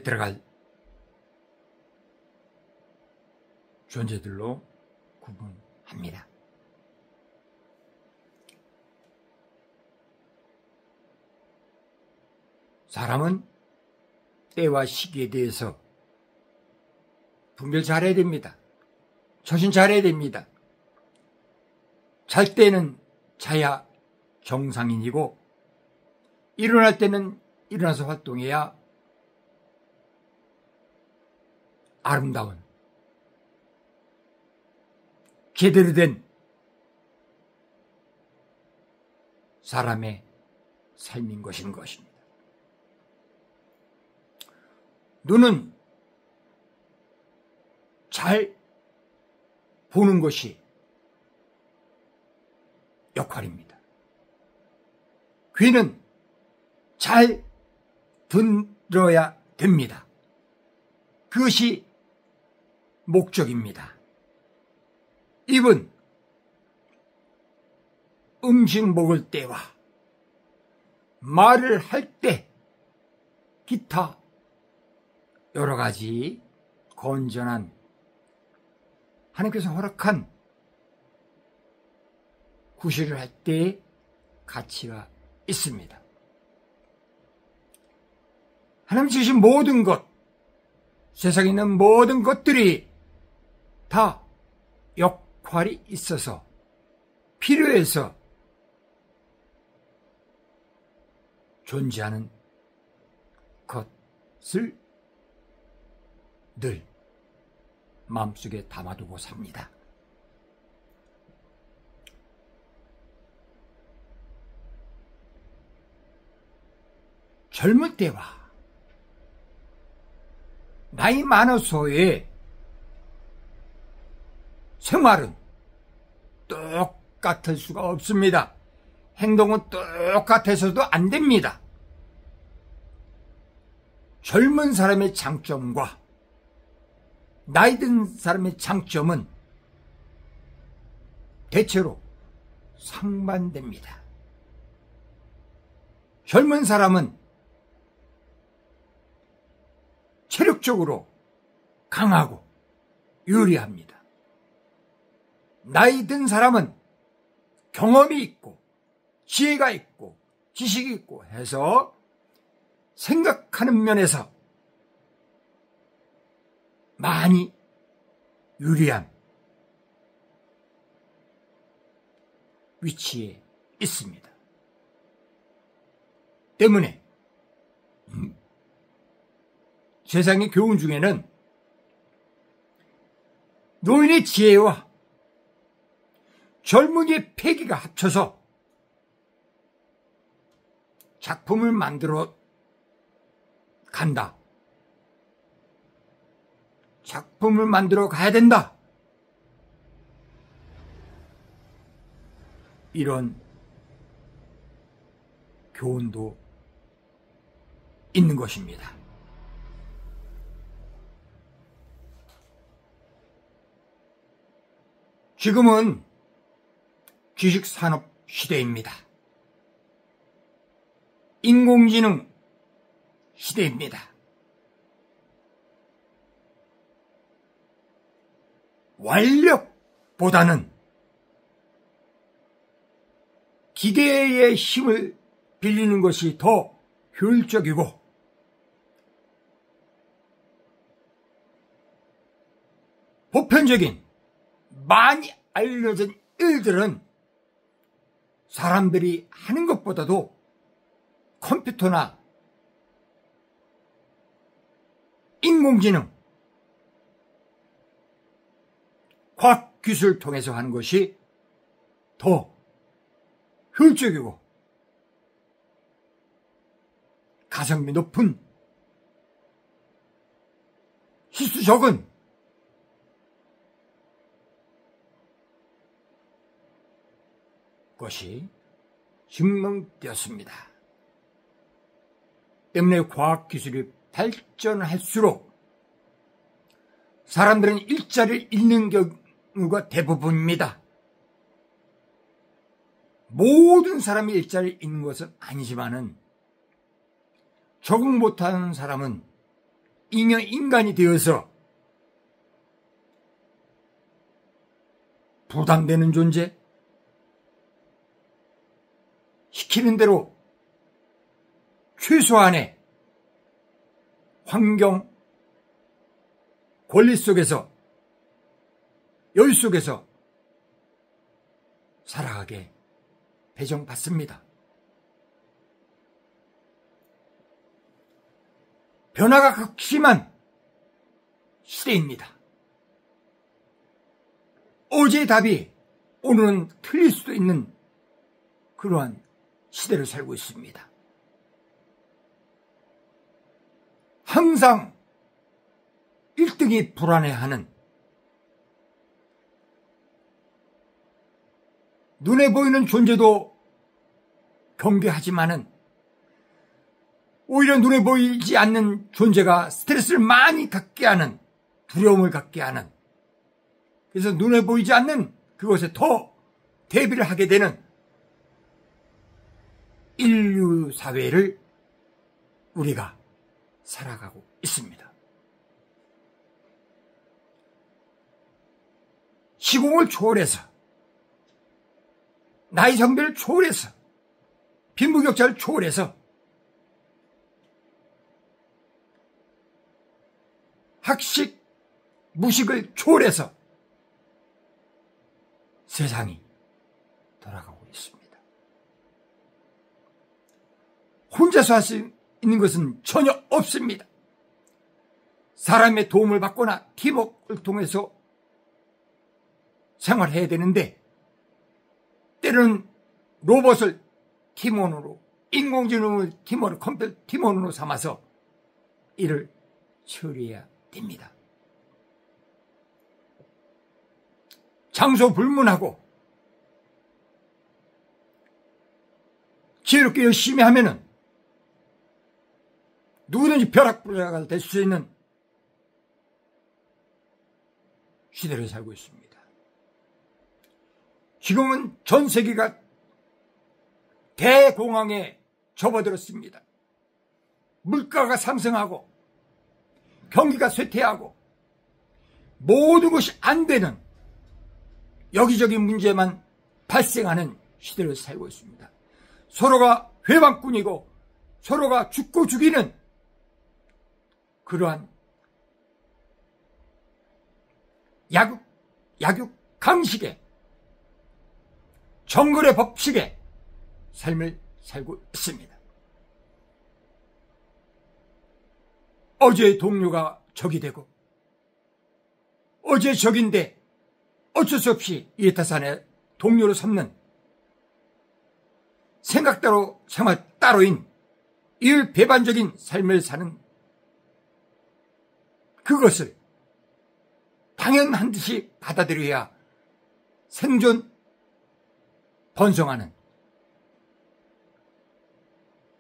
들어갈 존재들로 구분합니다. 사람은 때와 시기에 대해서 분별 잘해야 됩니다. 처신 잘해야 됩니다. 잘 때는 자야 정상인이고 일어날 때는 일어나서 활동해야 아름다운 제대로 된 사람의 삶인 것입니다. 눈은 잘 보는 것이 역할입니다. 귀는 잘 들어야 됩니다. 그것이 목적입니다. 입은 음식 먹을 때와 말을 할 때 기타 여러 가지 건전한 하나님께서 허락한 구실을 할 때의 가치가 있습니다. 하나님 주신 모든 것, 세상에 있는 모든 것들이 다 역할이 있어서 필요해서 존재하는 것을 늘 마음속에 담아두고 삽니다. 젊을 때와 나이 많아서의 생활은 똑같을 수가 없습니다. 행동은 똑같아서도 안 됩니다. 젊은 사람의 장점과 나이 든 사람의 장점은 대체로 상반됩니다. 젊은 사람은 체력적으로 강하고 유리합니다. 나이 든 사람은 경험이 있고 지혜가 있고 지식이 있고 해서 생각하는 면에서 많이 유리한 위치에 있습니다. 때문에 세상의 교훈 중에는 노인의 지혜와 젊은이의 패기가 합쳐서 작품을 만들어 간다. 작품을 만들어 가야 된다. 이런 교훈도 있는 것입니다. 지금은 지식산업 시대입니다. 인공지능 시대입니다. 완력보다는 기계의 힘을 빌리는 것이 더 효율적이고 보편적인 많이 알려진 일들은 사람들이 하는 것보다도 컴퓨터나 인공지능, 과학기술을 통해서 하는 것이 더 효율적이고 가성비 높은 실수 적은 것이 증명되었습니다. 때문에 과학기술이 발전할수록 사람들은 일자리를 잃는 경우가 대부분입니다. 모든 사람이 일자리를 잃는 것은 아니지만은 적응 못하는 사람은 인간이 되어서 부담되는 존재, 시키는 대로 최소한의 환경, 권리 속에서, 여유 속에서 살아가게 배정받습니다. 변화가 극심한 시대입니다. 어제의 답이 오늘은 틀릴 수도 있는 그러한 시대를 살고 있습니다. 항상 1등이 불안해하는, 눈에 보이는 존재도 경계하지만은 오히려 눈에 보이지 않는 존재가 스트레스를 많이 갖게 하는, 두려움을 갖게 하는, 그래서 눈에 보이지 않는 그것에 더 대비를 하게 되는 인류 사회를 우리가 살아가고 있습니다. 시공을 초월해서, 나이 성별을 초월해서, 빈부격차를 초월해서 학식, 무식을 초월해서 세상이 돌아가고 있습니다. 혼자서 할 수 있는 것은 전혀 없습니다. 사람의 도움을 받거나 팀워크를 통해서 생활해야 되는데 때로는 로봇을 팀원으로, 인공지능을 팀원으로, 컴퓨터 팀원으로 삼아서 일을 처리해야 됩니다. 장소 불문하고 지혜롭게 열심히 하면은 누구든지 벼락부자가 될 수 있는 시대를 살고 있습니다. 지금은 전 세계가 대공황에 접어들었습니다. 물가가 상승하고 경기가 쇠퇴하고 모든 것이 안 되는 여기저기 문제만 발생하는 시대를 살고 있습니다. 서로가 회방꾼이고 서로가 죽고 죽이는 그러한 약육 강식의 정글의 법칙의 삶을 살고 있습니다. 어제의 동료가 적이 되고 어제의 적인데 어쩔 수 없이 이에타산의 동료로 삼는 생각대로 생활 따로인 일배반적인 삶을 사는 그것을 당연한 듯이 받아들여야 생존, 번성하는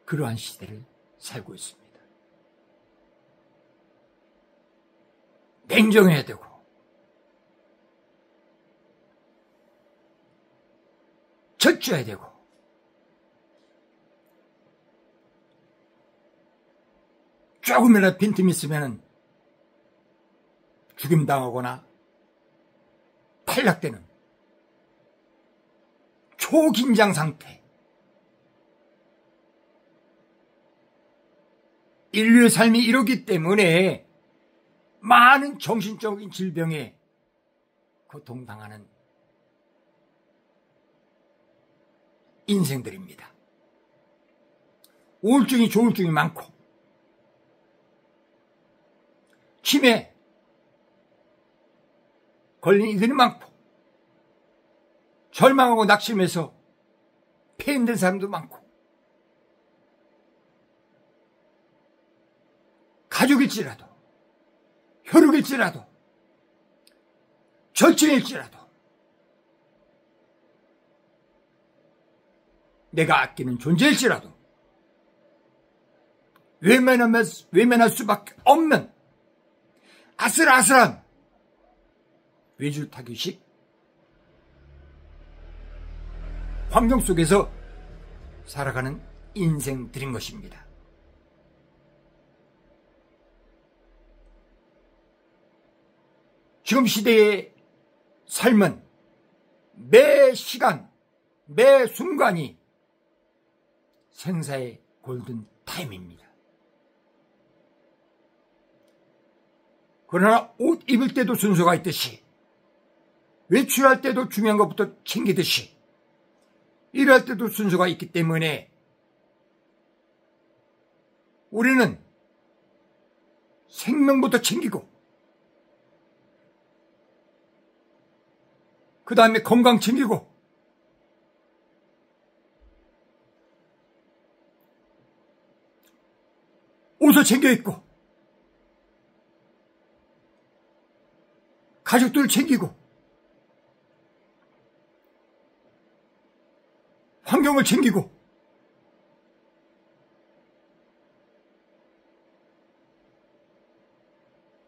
그러한 시대를 살고 있습니다. 냉정해야 되고 철저해야 되고 조금이라도 빈틈이 있으면 죽임당하거나 탈락되는 초긴장 상태. 인류의 삶이 이러기 때문에 많은 정신적인 질병에 고통당하는 인생들입니다. 우울증이 조울증이 많고 치매 걸린 이들이 많고 절망하고 낙심해서 폐인된 사람도 많고 가족일지라도 혈육일지라도 절친일지라도 내가 아끼는 존재일지라도 외면할 수밖에 없는 아슬아슬한 외줄타기식 환경 속에서 살아가는 인생들인 것입니다. 지금 시대의 삶은 매 시간, 매 순간이 생사의 골든타임입니다. 그러나 옷 입을 때도 순서가 있듯이, 외출할 때도 중요한 것부터 챙기듯이, 일할 때도 순서가 있기 때문에 우리는 생명부터 챙기고, 그 다음에 건강 챙기고, 옷을 챙겨 입고, 가족들 챙기고, 환경을 챙기고,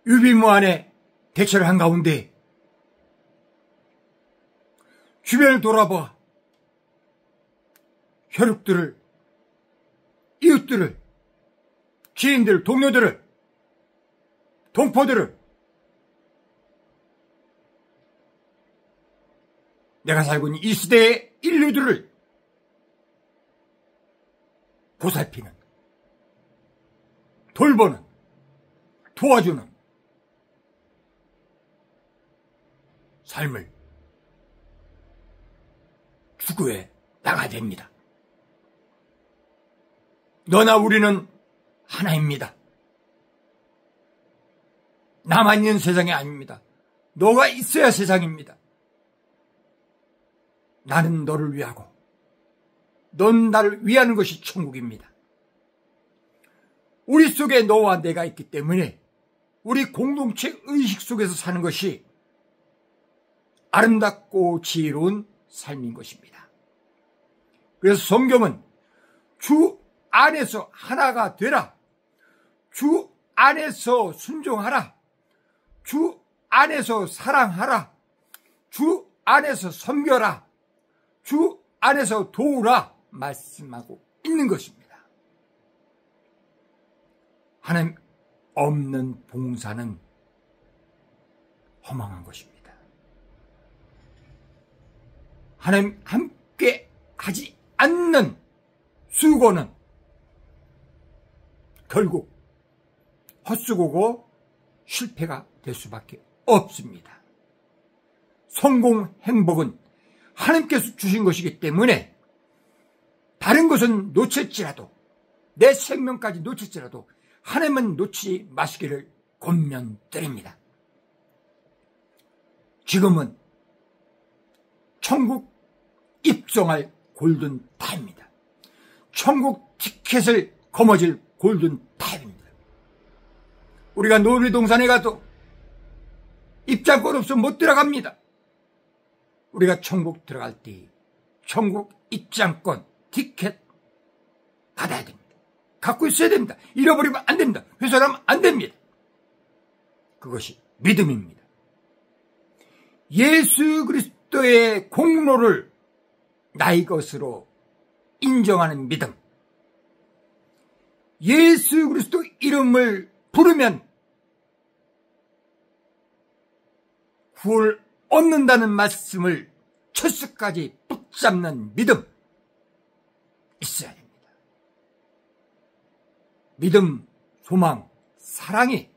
유비무 안에 대처를 한 가운데 주변을 돌아봐 혈육들을, 이웃들을, 지인들, 동료들을, 동포들을, 내가 살고 있는 이 시대의 인류들을 보살피는, 돌보는, 도와주는 삶을 추구해 나가야 됩니다. 너나 우리는 하나입니다. 나만 있는 세상이 아닙니다. 너가 있어야 세상입니다. 나는 너를 위하고 넌 나를 위하는 것이 천국입니다. 우리 속에 너와 내가 있기 때문에 우리 공동체 의식 속에서 사는 것이 아름답고 지혜로운 삶인 것입니다. 그래서 성경은 주 안에서 하나가 되라, 주 안에서 순종하라, 주 안에서 사랑하라, 주 안에서 섬겨라, 주 안에서 도우라 말씀하고 있는 것입니다. 하나님 없는 봉사는 허망한 것입니다. 하나님 함께 하지 않는 수고는 결국 헛수고고 실패가 될 수밖에 없습니다. 성공, 행복은 하나님께서 주신 것이기 때문에 다른 것은 놓칠지라도, 내 생명까지 놓칠지라도 하나님은 놓치지 마시기를 권면드립니다. 지금은 천국 입성할 골든타임입니다. 천국 티켓을 거머쥘 골든타임입니다. 우리가 놀이동산에 가도 입장권 없으면 못 들어갑니다. 우리가 천국 들어갈 때 천국 입장권, 티켓 받아야 됩니다. 갖고 있어야 됩니다. 잃어버리면 안 됩니다. 훼손하면 안 됩니다. 그것이 믿음입니다. 예수 그리스도의 공로를 나의 것으로 인정하는 믿음. 예수 그리스도 이름을 부르면 구원을 얻는다는 말씀을 철수까지 붙잡는 믿음 있어야 됩니다. 믿음, 소망, 사랑이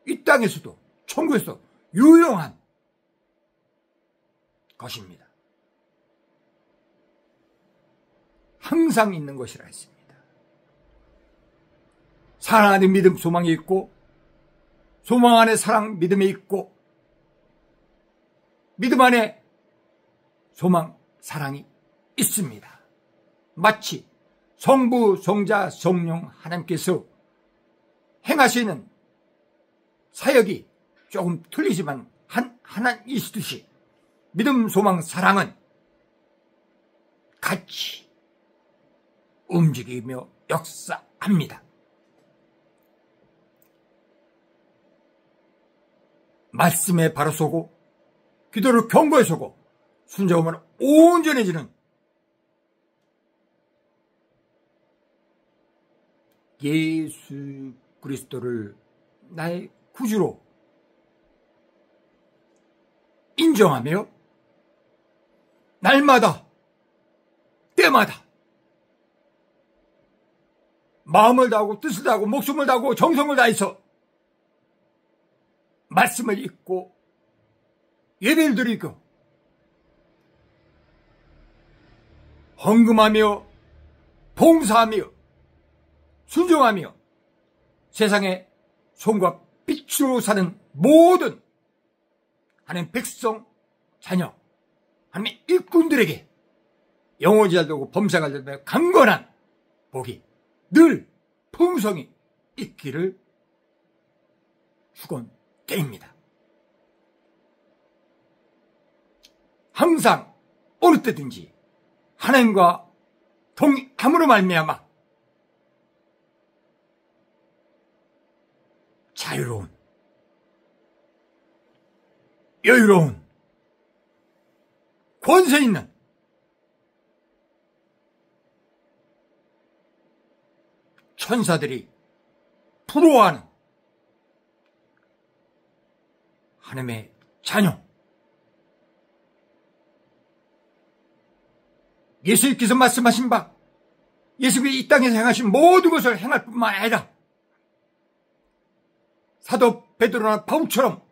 이 땅에서도 천국에서 유용한 것입니다. 항상 있는 것이라 했습니다. 사랑 안에 믿음, 소망이 있고, 소망 안에 사랑, 믿음이 있고, 믿음 안에 소망, 사랑이 있습니다. 마치 성부, 성자, 성령 하나님께서 행하시는 사역이 조금 틀리지만 하나이시듯이 믿음, 소망, 사랑은 같이 움직이며 역사합니다. 말씀에 바로 서고 기도를 경고에 서고 순종하면 온전해지는 예수 그리스도를 나의 구주로 인정하며 날마다 때마다 마음을 다하고 뜻을 다하고 목숨을 다하고 정성을 다해서 말씀을 읽고 예배를 드리고 헌금하며 봉사하며 순종하며 세상의 손과 빛으로 사는 모든 하나님 백성 자녀 하나님 일꾼들에게 영혼이 잘 되고 범사가 잘 되고 강건한 복이 늘 풍성히 있기를 축원드립니다. 항상 어느 때든지 하나님과 동의함으로 말미암아 자유로운 여유로운 권세 있는 천사들이 부러워하는 하나님의 자녀 예수님께서 말씀하신 바 예수님이 이 땅에서 행하신 모든 것을 행할 뿐만 아니라 사도 베드로나 바울처럼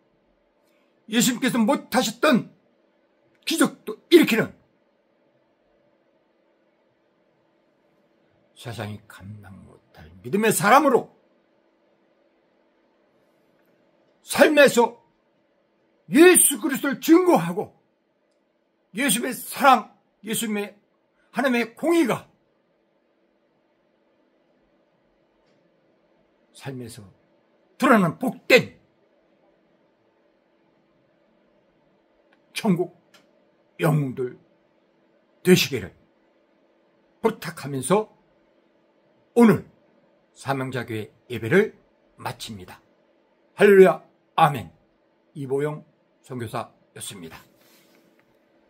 예수님께서 못하셨던 기적도 일으키는 세상이 감당 못할 믿음의 사람으로 삶에서 예수 그리스도를 증거하고 예수님의 사랑, 예수님의 하나님의 공의가 삶에서 드러나는 복된 천국 영웅들 되시기를 부탁하면서 오늘 사명자교회 예배를 마칩니다. 할렐루야, 아멘. 이보영 선교사였습니다.